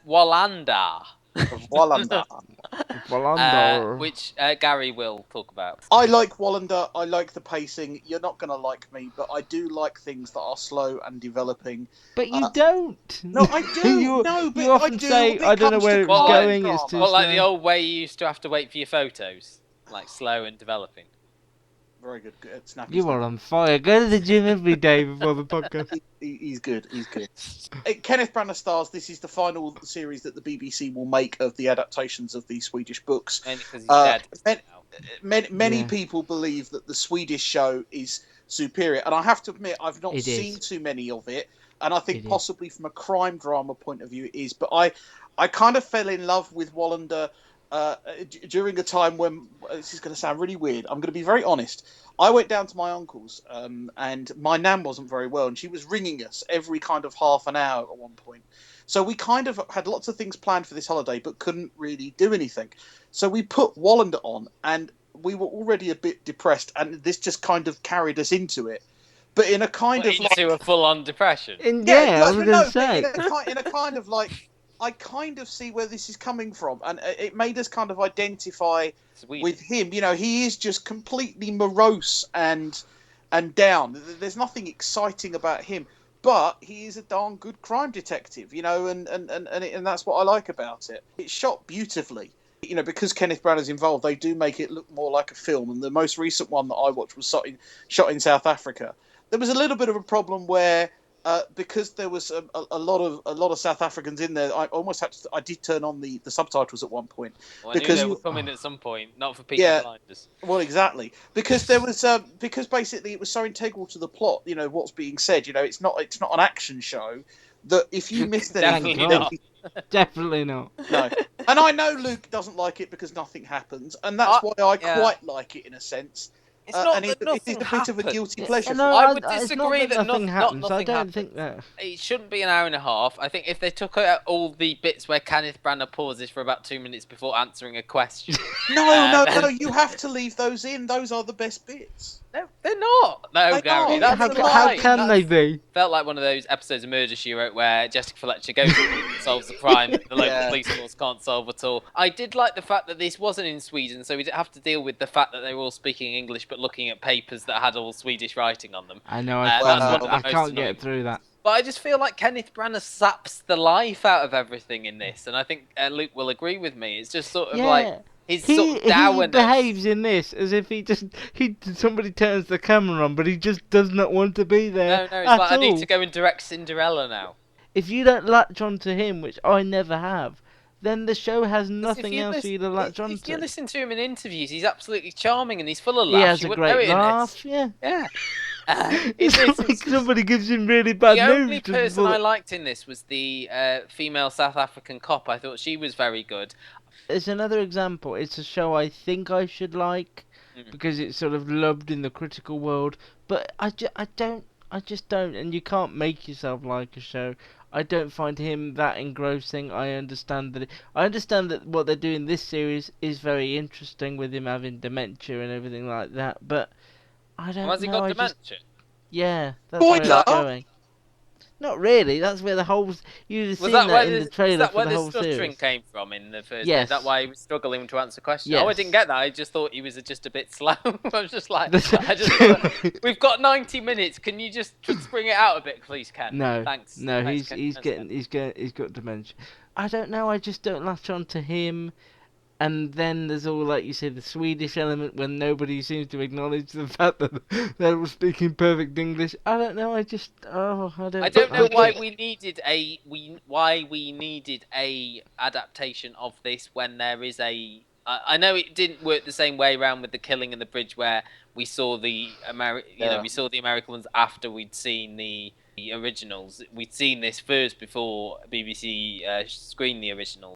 Wallander. Wallander. Wallander. Which Gary will talk about. I like Wallander. I like the pacing. You're not going to like me, but I do like things that are slow and developing. But you don't. No, I do. No, but you often I do. say, When I it don't know comes to where it was Well, crime going, it's too drama. Well, like the slow. old way you used to have to wait for your photos, like slow and developing. Very good. Snappy. You are on fire. Go to the gym every day before the podcast. He's good. He's good. Kenneth Branagh stars. This is the final series that the BBC will make of the adaptations of the Swedish books. Mainly because he's dead. Many Yeah. people believe that the Swedish show is superior, and I have to admit I've not It seen is. too many of it, and I think It is. possibly from a crime drama point of view it is. But I kind of fell in love with Wallander during a time when this is going to sound really weird. I'm going to be very honest. I went down to my uncle's, and my nan wasn't very well, and she was ringing us every kind of half an hour at one point. So we kind of had lots of things planned for this holiday, but couldn't really do anything. So we put Wallander on, and we were already a bit depressed, and this just kind of carried us into it. But in a kind of like into a full-on depression. And yeah, I was going to but say. in a kind of like, I kind of see where this is coming from, and it made us kind of identify with him. You know, he is just completely morose and down. There's nothing exciting about him, but he is a darn good crime detective. You know, and that's what I like about it. It's shot beautifully. You know, because Kenneth Branagh's involved, they do make it look more like a film. And the most recent one that I watched was shot in South Africa. There was a little bit of a problem where. Because there was a lot of South Africans in there, I almost had to. I did turn on the subtitles at one point because they were coming at some point, not for Peaky Blinders. Well, exactly, because there was because basically it was so integral to the plot. You know what's being said. You know, it's not an action show that if you missed anything, Definitely not. No, and I know Luke doesn't like it because nothing happens, and that's why I quite like it in a sense. It's not and that nothing it's a bit of a guilty pleasure. No, I would it's disagree not that nothing happens. Nothing I don't happens. think that. It shouldn't be an hour and a half. I think if they took out all the bits where Kenneth Branagh pauses for about 2 minutes before answering a question. No, you have to leave those in. Those are the best bits. No, they're not. No, Gary, that's a lie. How can they be? Felt like one of those episodes of Murder, She Wrote where Jessica Fletcher goes and solves the crime that the local police force can't solve at all. I did like the fact that this wasn't in Sweden, so we didn't have to deal with the fact that they were all speaking English but looking at papers that had all Swedish writing on them. I know, I can't get through that. But I just feel like Kenneth Branagh saps the life out of everything in this, and I think Luke will agree with me. It's just sort of like... He behaves in this as if somebody turns the camera on, but he just does not want to be there. No, it's like I need to go and direct Cinderella now. If you don't latch onto him, which I never have, then the show has nothing else for you to latch onto. If you listen to him in interviews, he's absolutely charming and he's full of laughs. He has a great laugh, yeah. It's like somebody gives him really bad news. The only person I liked in this was the female South African cop. I thought she was very good. It's another example. It's a show I think I should like because it's sort of loved in the critical world, but I just don't, and you can't make yourself like a show. I don't find him that engrossing. I understand that what they're doing this series is very interesting with him having dementia and everything like that, but I don't know. Has he got dementia? Yeah, that's where it's going. Not really. That's where the whole... You've seen that in the trailer for the whole series. Was that where the stuttering came from in the first... Yes. Is that why he was struggling to answer questions? Yes. Oh, I didn't get that. I just thought he was just a bit slow. I was just like... we've got 90 minutes. Can you just bring it out a bit, please, Ken? No. Thanks. No, Thanks, he's got dementia. I don't know. I just don't latch on to him. And then there's all, like you say, the Swedish element when nobody seems to acknowledge the fact that they're all speaking perfect English. I don't know. I don't know why we needed a adaptation of this when there is a. I know it didn't work the same way around with the killing in the bridge where we saw the we saw the American ones after we'd seen the originals. We'd seen this first before BBC screened the originals.